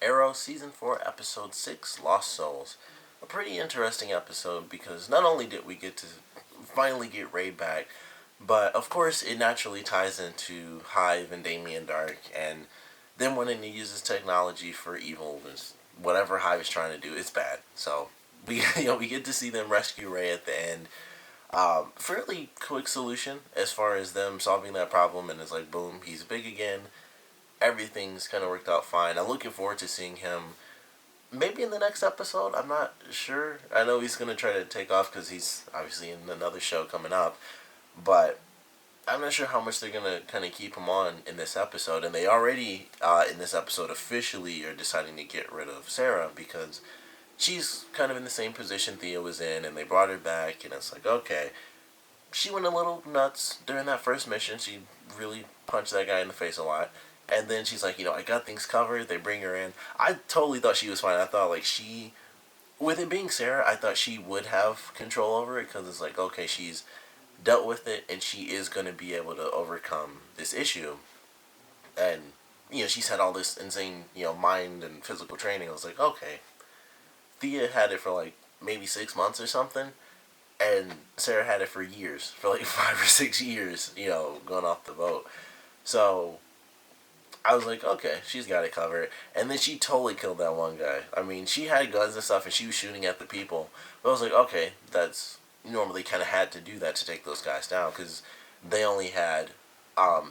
Arrow Season 4, Episode 6, Lost Souls. A pretty interesting episode because not only did we get to finally get Ray back, but of course it naturally ties into Hive and Damien Dark and them wanting to use this technology for evil. Whatever Hive is trying to do, it's bad. So we we get to see them rescue Ray at the end. Fairly quick solution as far as them solving that problem, and it's like boom, he's big again. Everything's kind of worked out fine. I'm looking forward to seeing him maybe in the next episode. I'm not sure. I know he's going to try to take off because he's obviously in another show coming up. But I'm not sure how much they're going to kind of keep him on in this episode. And they already, in this episode, officially are deciding to get rid of Sara because she's kind of in the same position Thea was in. And they brought her back. And it's like, okay. She went a little nuts during that first mission. She really punched that guy in the face a lot. And then she's like, I got things covered. They bring her in. I totally thought she was fine. I thought, like, with it being Sara, I thought she would have control over it because it's like, okay, she's dealt with it and she is going to be able to overcome this issue. And, she's had all this insane, mind and physical training. I was like, okay. Thea had it for, like, maybe 6 months or something. And Sara had it for years, for like 5 or 6 years, going off the boat. So I was like, okay, she's got it covered. And then she totally killed that one guy. I mean, she had guns and stuff, and she was shooting at the people. But I was like, okay, that's normally kind of had to do that to take those guys down, because they only had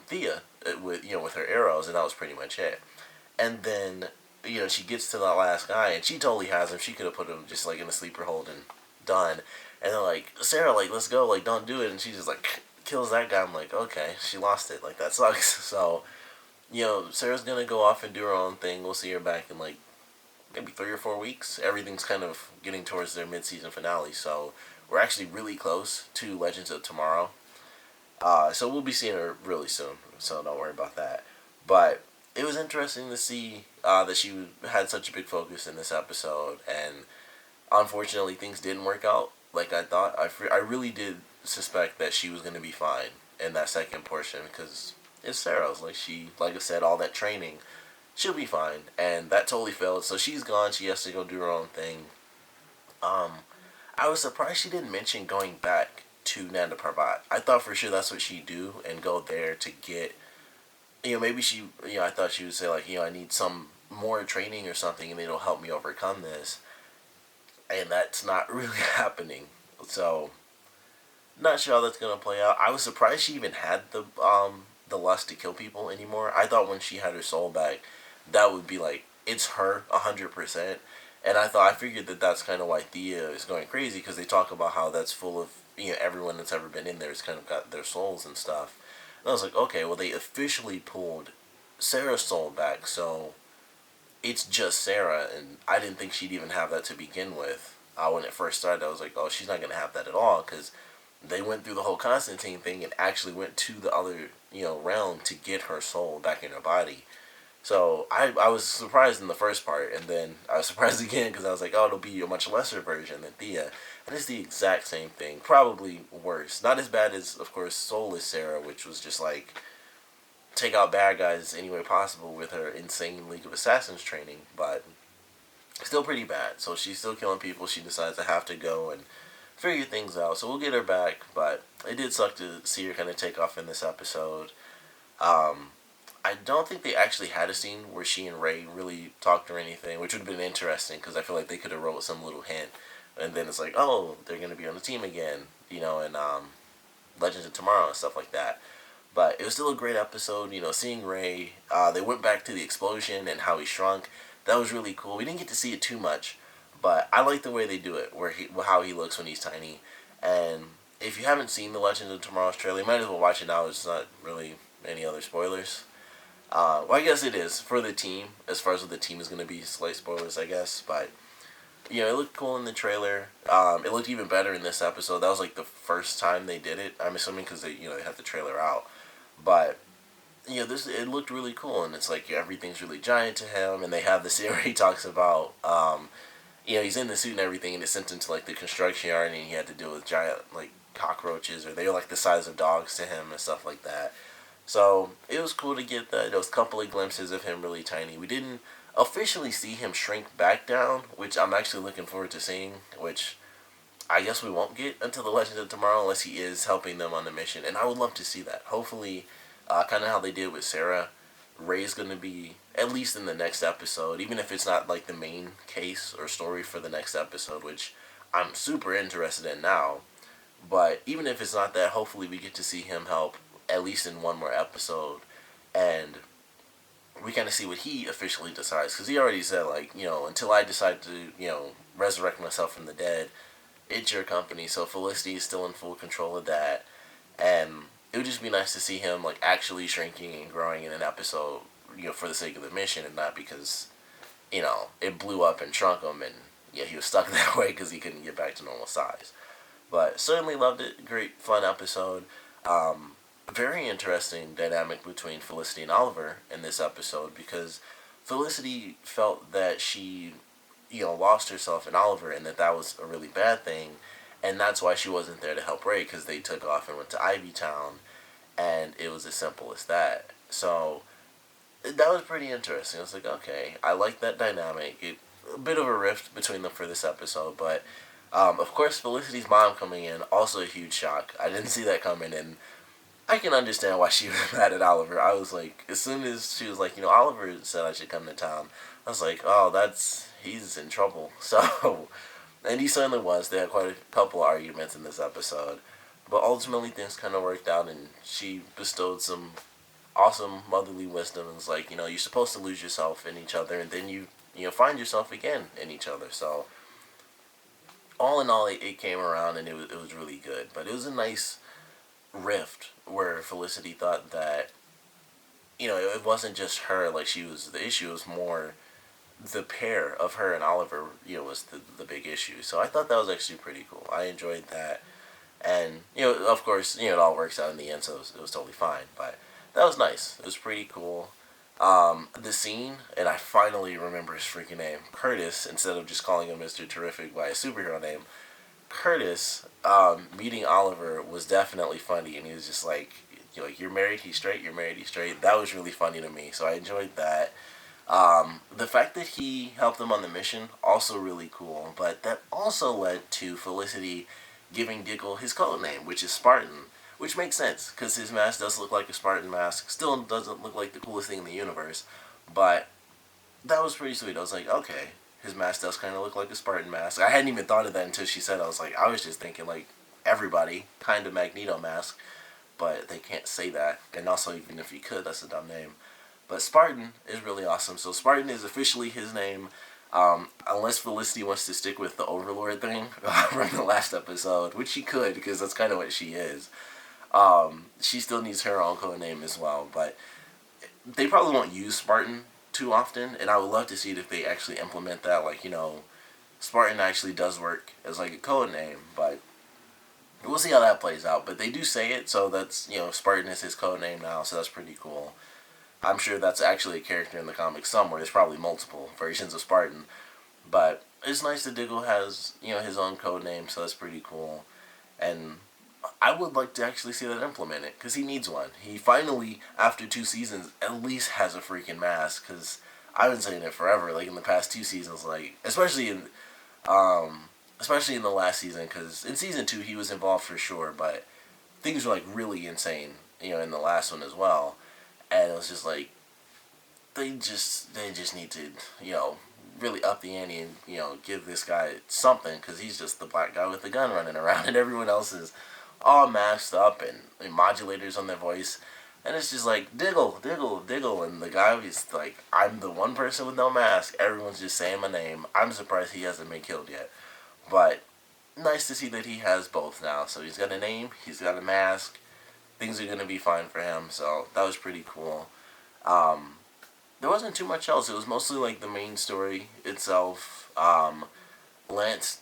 Thea with her arrows, and that was pretty much it. And then, she gets to that last guy, and she totally has him. She could have put him just, like, in a sleeper hold and done. And they're like, Sara, like, let's go, like, don't do it. And she just, like, kills that guy. I'm like, okay, she lost it. Like, that sucks. So Sarah's going to go off and do her own thing. We'll see her back in, like, maybe 3 or 4 weeks. Everything's kind of getting towards their mid-season finale. So we're actually really close to Legends of Tomorrow. So we'll be seeing her really soon. So don't worry about that. But it was interesting to see that she had such a big focus in this episode. And unfortunately, things didn't work out like I thought. I really did suspect that she was going to be fine in that second portion because it's Sara. Like I said, all that training, she'll be fine. And that totally failed. So she's gone. She has to go do her own thing. I was surprised she didn't mention going back to Nanda Parbat. I thought for sure that's what she'd do and go there to get, maybe I thought she would say like, I need some more training or something and it'll help me overcome this. And that's not really happening. So, not sure how that's going to play out. I was surprised she even had the lust to kill people anymore. I thought when she had her soul back, that would be like, it's her 100%. And I figured that that's kind of why Thea is going crazy, because they talk about how that's full of, everyone that's ever been in there has kind of got their souls and stuff. And I was like, okay, well, they officially pulled Sara's soul back, so it's just Sara, and I didn't think she'd even have that to begin with. When it first started, I was like, oh, she's not going to have that at all, because they went through the whole Constantine thing and actually went to the other, realm to get her soul back in her body. So I was surprised in the first part, and then I was surprised again because I was like, oh, it'll be a much lesser version than Thea. And it's the exact same thing, probably worse. Not as bad as, of course, Soulless Sara, which was just like, take out bad guys any way possible with her insane League of Assassins training, but still pretty bad. So she's still killing people. She decides to have to go and figure things out. So we'll get her back, but it did suck to see her kind of take off in this episode. I don't think they actually had a scene where she and Ray really talked or anything, which would have been interesting because I feel like they could have wrote some little hint. And then it's like, oh, they're going to be on the team again, and Legends of Tomorrow and stuff like that. But it was still a great episode, seeing Ray. They went back to the explosion and how he shrunk. That was really cool. We didn't get to see it too much, but I like the way they do it, how he looks when he's tiny. And if you haven't seen the Legends of Tomorrow's trailer, you might as well watch it now. It's not really any other spoilers. Well, I guess it is for the team, as far as what the team is going to be. Slight spoilers, I guess, but it looked cool in the trailer. It looked even better in this episode. That was like the first time they did it. I'm assuming because they had the trailer out, but it looked really cool, and it's like everything's really giant to him, and they have this area he talks about. He's in the suit and everything, and it's sent into like the construction yard, and he had to deal with giant like cockroaches, or they were like the size of dogs to him and stuff like that. So it was cool to get that. There was a couple of glimpses of him really tiny. We didn't officially see him shrink back down, which I'm actually looking forward to seeing, which I guess we won't get until the Legend of Tomorrow unless he is helping them on the mission, and I would love to see that. Hopefully, kind of how they did with Sara, Ray's going to be, at least in the next episode, even if it's not like the main case or story for the next episode, which I'm super interested in now. But even if it's not that, hopefully we get to see him help at least in one more episode, and we kind of see what he officially decides. Because he already said, like, until I decide to, resurrect myself from the dead, it's your company. So Felicity is still in full control of that. And it would just be nice to see him, like, actually shrinking and growing in an episode, for the sake of the mission and not because, it blew up and shrunk him and, yeah, he was stuck that way because he couldn't get back to normal size. But certainly loved it. Great, fun episode. Very interesting dynamic between Felicity and Oliver in this episode because Felicity felt that she, lost herself in Oliver and that was a really bad thing. And that's why she wasn't there to help Ray because they took off and went to Ivy Town. And it was as simple as that. So that was pretty interesting. I was like, okay, I like that dynamic. A bit of a rift between them for this episode, but of course, Felicity's mom coming in, also a huge shock. I didn't see that coming, and I can understand why she was mad at Oliver. I was like, as soon as she was like, Oliver said I should come to town, I was like, oh, he's in trouble. So, and he certainly was. They had quite a couple of arguments in this episode, but ultimately things kind of worked out, and she bestowed some awesome motherly wisdom. And was like, you're supposed to lose yourself in each other, and then you find yourself again in each other. So all in all, it came around and it was really good. But it was a nice rift where Felicity thought that, it wasn't just her, like she was the issue. It was more the pair of her and Oliver, was the big issue. So I thought that was actually pretty cool. I enjoyed that. And, of course, it all works out in the end, so it was totally fine. But that was nice. It was pretty cool. The scene, and I finally remember his freaking name, Curtis, instead of just calling him Mr. Terrific by a superhero name. Curtis, meeting Oliver was definitely funny, and he was just like, you're married, he's straight, you're married, he's straight. That was really funny to me, so I enjoyed that. The fact that he helped them on the mission, also really cool, but that also led to Felicity giving Diggle his code name, which is Spartan, which makes sense, because his mask does look like a Spartan mask. Still doesn't look like the coolest thing in the universe, but that was pretty sweet. I was like, okay, his mask does kind of look like a Spartan mask. I hadn't even thought of that until she said it. I was just thinking, like, everybody, kind of Magneto mask, but they can't say that. And also, even if you could, that's a dumb name. But Spartan is really awesome. So Spartan is officially his name, unless Felicity wants to stick with the Overlord thing from the last episode, which she could, because that's kind of what she is. She still needs her own code name as well, but they probably won't use Spartan too often, and I would love to see it if they actually implement that, like, Spartan actually does work as, like, a code name, but we'll see how that plays out. But they do say it, so that's, Spartan is his code name now, so that's pretty cool. I'm sure that's actually a character in the comics somewhere. There's probably multiple versions of Spartan, but it's nice that Diggle has, his own code name, so that's pretty cool, and I would like to actually see that implemented, because he needs one. He finally, after 2 seasons, at least has a freaking mask, because I've been saying it forever, like, in the past 2 seasons, like, especially in the last season, because in season 2 he was involved for sure, but things were, like, really insane, in the last one as well, and it was just like, they just need to, really up the ante and, give this guy something, because he's just the black guy with the gun running around, and everyone else is all masked up and modulators on their voice, and it's just like, Diggle, Diggle, Diggle, and the guy is like, I'm the one person with no mask, everyone's just saying my name. I'm surprised he hasn't been killed yet, but nice to see that he has both now. So he's got a name, he's got a mask, things are going to be fine for him, so that was pretty cool. There wasn't too much else. It was mostly like the main story itself. Lance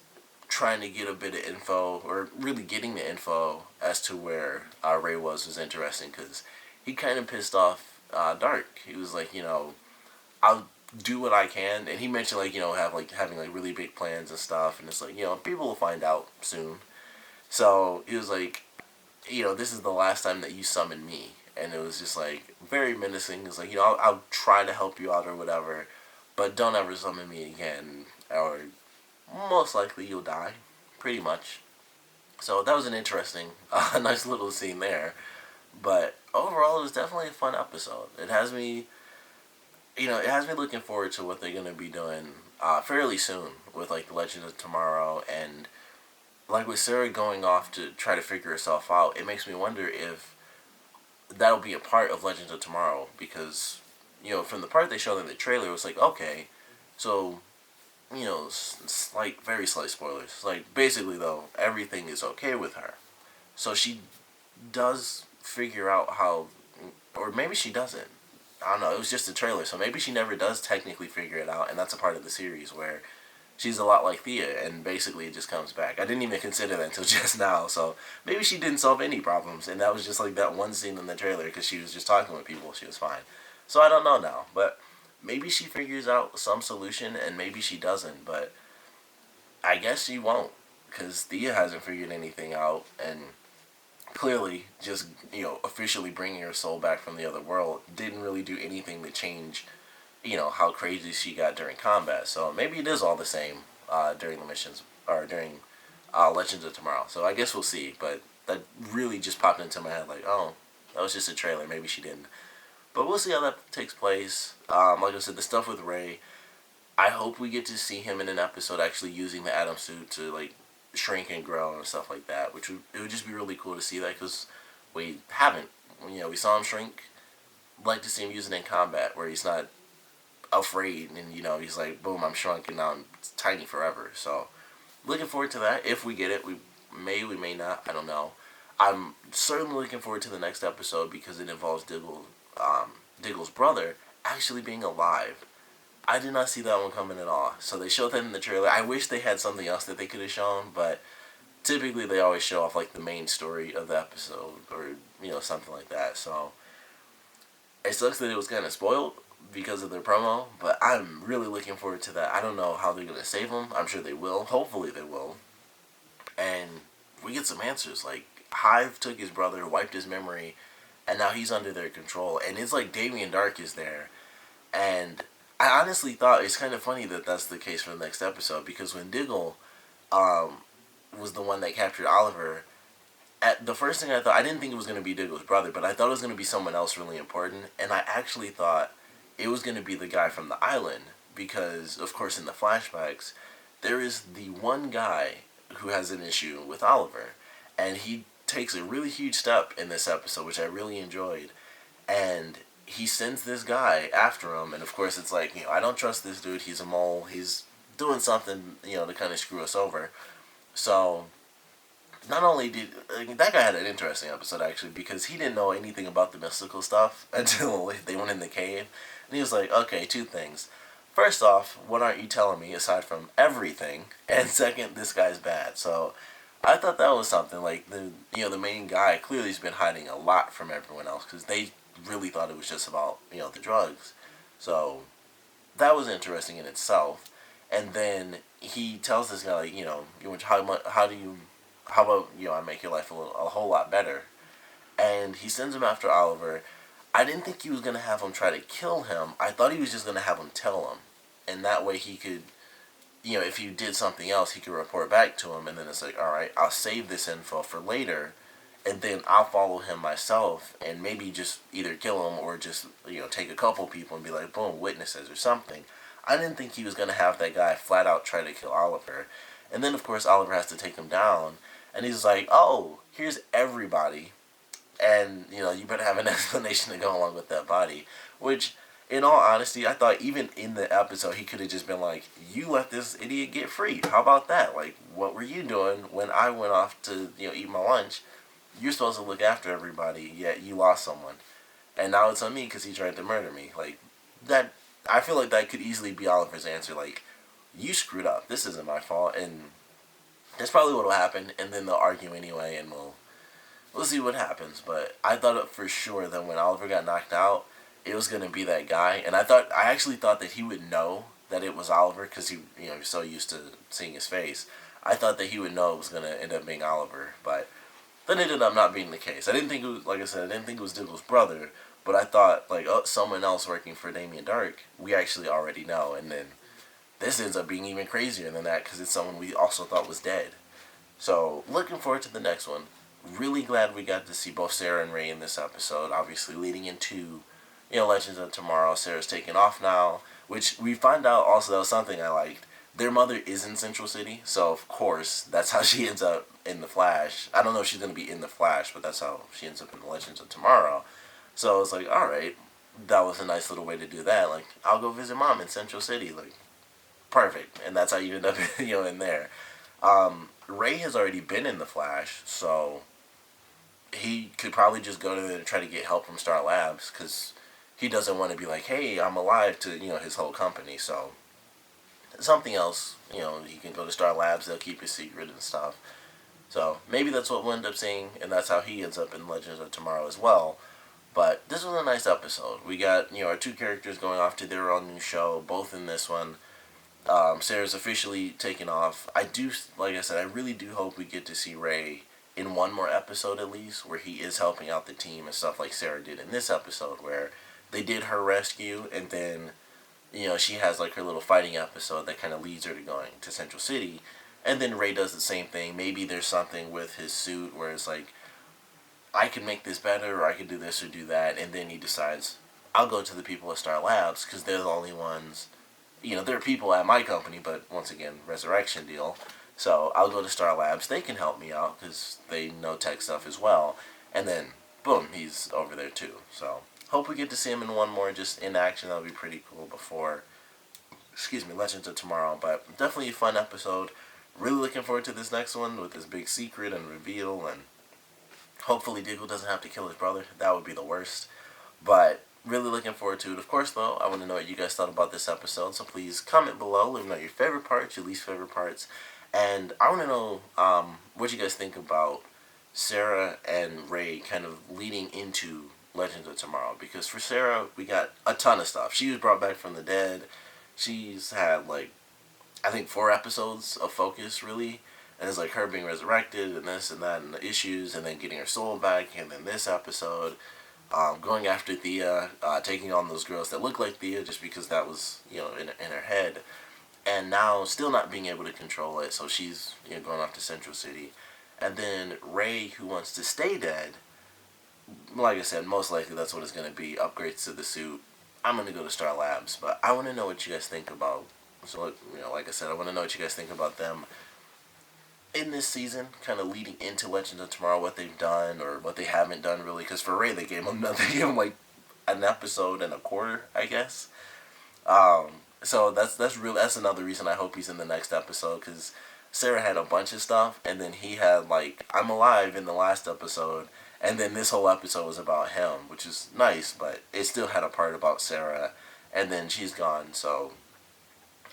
trying to get a bit of info, or really getting the info as to where Ray was interesting, because he kind of pissed off Dark. He was like, I'll do what I can, and he mentioned like, having like really big plans and stuff, and it's like, people will find out soon. So he was like, this is the last time that you summon me, and it was just like very menacing. It's like, I'll try to help you out or whatever, but don't ever summon me again, or most likely you'll die, pretty much. So that was an interesting, nice little scene there. But overall, it was definitely a fun episode. It has me, it has me looking forward to what they're gonna be doing fairly soon with like the Legend of Tomorrow, and like with Sara going off to try to figure herself out. It makes me wonder if that'll be a part of Legends of Tomorrow, because from the part they showed in the trailer, it was like, okay, so slight, very slight spoilers. Like basically though, everything is okay with her, so she does figure out how, or maybe she doesn't. I don't know. It was just a trailer, so maybe she never does technically figure it out, and that's a part of the series where she's a lot like Thea, and basically it just comes back. I didn't even consider that until just now, so maybe she didn't solve any problems, and that was just like that one scene in the trailer because she was just talking with people. She was fine. So I don't know now, but maybe she figures out some solution, and maybe she doesn't, but I guess she won't, because Thea hasn't figured anything out, and clearly just officially bringing her soul back from the other world didn't really do anything to change how crazy she got during combat. So maybe it is all the same during the missions, or during Legends of Tomorrow. So I guess we'll see, but that really just popped into my head like, oh, that was just a trailer, maybe she didn't. But we'll see how that takes place. Like I said, the stuff with Ray, I hope we get to see him in an episode actually using the Atom suit to like shrink and grow and stuff like that, which it would just be really cool to see that, because we haven't. We saw him shrink. Like to see him use it in combat where he's not afraid, and he's like, boom, I'm shrunk and now I'm tiny forever. So looking forward to that. If we get it, we may not, I don't know. I'm certainly looking forward to the next episode because it involves Diggle's brother actually being alive. I did not see that one coming at all. So they showed that in the trailer. I wish they had something else that they could have shown, but typically they always show off like the main story of the episode, or something like that. So it sucks that it was kind of spoiled because of their promo, but I'm really looking forward to that. I don't know how they're gonna save him. I'm sure they will. Hopefully they will. And we get some answers. Like Hive took his brother, wiped his memory, and now he's under their control. And it's like Damien Dark is there, and I honestly thought it's kind of funny that that's the case for the next episode, because when Diggle was the one that captured Oliver, at the first thing I thought, I didn't think it was going to be Diggle's brother, but I thought it was going to be someone else really important, and I actually thought it was going to be the guy from the island, because, of course, in the flashbacks, there is the one guy who has an issue with Oliver, and he takes a really huge step in this episode, which I really enjoyed, and he sends this guy after him, and of course it's like, I don't trust this dude, he's a mole, he's doing something, to kind of screw us over. So not only did that guy had an interesting episode actually, because he didn't know anything about the mystical stuff until they went in the cave, and he was like, okay, two things. First off, what aren't you telling me aside from everything? And second, this guy's bad. So I thought that was something. Like the main guy clearly has been hiding a lot from everyone else, because they really thought it was just about the drugs. So that was interesting in itself. And then he tells this guy, like, how about I make your life a whole lot better, and he sends him after Oliver. I didn't think he was gonna have him try to kill him. I thought he was just gonna have him tell him, and that way he could, if he did something else, he could report back to him, and then it's like, all right, I'll save this info for later, and then I'll follow him myself, and maybe just either kill him or just take a couple people and be like, boom, witnesses or something. I didn't think he was gonna have that guy flat out try to kill Oliver, and then of course Oliver has to take him down, and he's like, oh, here's everybody, and you better have an explanation to go along with that body. Which, in all honesty, I thought even in the episode he could have just been like, you let this idiot get free. How about that? Like, what were you doing when I went off to eat my lunch? You're supposed to look after everybody, yet you lost someone, and now it's on me because he tried to murder me. Like that, I feel like that could easily be Oliver's answer. Like, you screwed up. This isn't my fault, and that's probably what will happen. And then they'll argue anyway, and we'll see what happens. But I thought for sure that when Oliver got knocked out, it was gonna be that guy, and I actually thought that he would know that it was Oliver, because he was so used to seeing his face. I thought that he would know it was gonna end up being Oliver, but then it ended up not being the case. I didn't think it was, like I said, I didn't think it was Diggle's brother, But I thought, like, oh, someone else working for Damien Dark, we actually already know. And then this ends up being even crazier than that because it's someone we also thought was dead. So, looking forward to the next one. Really glad we got to see both Sara and Ray in this episode. Obviously, leading into, Legends of Tomorrow. Sara's taking off now, which we find out also that was something I liked. Their mother is in Central City, so of course that's how she ends up in the Flash. I don't know if she's gonna be in the Flash, but that's how she ends up in the Legends of Tomorrow. So it's like, all right, that was a nice little way to do that. Like, I'll go visit mom in Central City. Like, perfect, and that's how you end up, in there. Ray has already been in the Flash, so he could probably just go to there and try to get help from Star Labs because he doesn't want to be like, hey, I'm alive to his whole company. So something else, he can go to Star Labs. They'll keep his secret and stuff. So maybe that's what we'll end up seeing, and that's how he ends up in Legends of Tomorrow as well. But this was a nice episode. We got our two characters going off to their own new show, both in this one. Sara's officially taken off. I do, like I said, I really do hope we get to see Ray in one more episode at least, where he is helping out the team and stuff like Sara did in this episode, where they did her rescue, and then, she has like her little fighting episode that kind of leads her to going to Central City, and then Ray does the same thing. Maybe there's something with his suit where it's like, I can make this better, or I can do this or do that, and then he decides, I'll go to the people at Star Labs, because they're the only ones. There are people at my company, but once again, resurrection deal. So I'll go to Star Labs. They can help me out because they know tech stuff as well. And then, boom, he's over there too. So hope we get to see him in one more just in action. That'll be pretty cool before, Legends of Tomorrow. But definitely a fun episode. Really looking forward to this next one with this big secret and reveal. And hopefully Diggle doesn't have to kill his brother. That would be the worst. But really looking forward to it. Of course, though, I want to know what you guys thought about this episode. So please comment below. Let me know your favorite parts, your least favorite parts. And I want to know what you guys think about Sara and Ray kind of leading into Legends of Tomorrow. Because for Sara, we got a ton of stuff. She was brought back from the dead. She's had, I think 4 episodes of focus, really. And it's like her being resurrected and this and that and the issues. And then getting her soul back. And then this episode, going after Thea, taking on those girls that look like Thea just because that was, in her head. And now still not being able to control it, so she's going off to Central City. And then Ray, who wants to stay dead, like I said, most likely that's what it's going to be, upgrades to the suit. I'm going to go to Star Labs, but I want to know what you guys think about, so like I said, I want to know what you guys think about them in this season, kind of leading into Legends of Tomorrow, what they've done or what they haven't done really, because for Ray they gave him like an episode and a quarter, I guess. So that's another reason I hope he's in the next episode, because Sara had a bunch of stuff, and then he had I'm alive in the last episode, and then this whole episode was about him, which is nice, but it still had a part about Sara, and then she's gone. So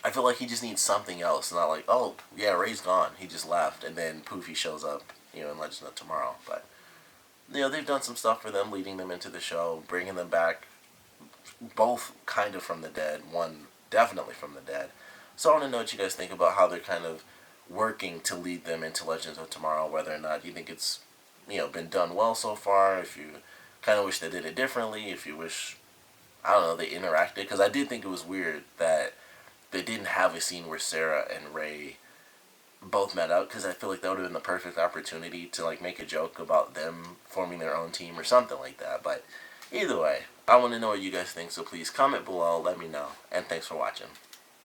I feel like he just needs something else, not like, oh yeah, Ray's gone, he just left, and then poof, he shows up in Legend of Tomorrow. But they've done some stuff for them, leading them into the show, bringing them back, both kind of from the dead, one definitely from the dead. So I want to know what you guys think about how they're kind of working to lead them into Legends of Tomorrow, whether or not you think it's been done well so far, if you kind of wish they did it differently, if you wish, I don't know, they interacted, because I did think it was weird that they didn't have a scene where Sara and Ray both met up, because I feel like that would have been the perfect opportunity to make a joke about them forming their own team or something like that. But either way, I want to know what you guys think, so please comment below, let me know, and thanks for watching.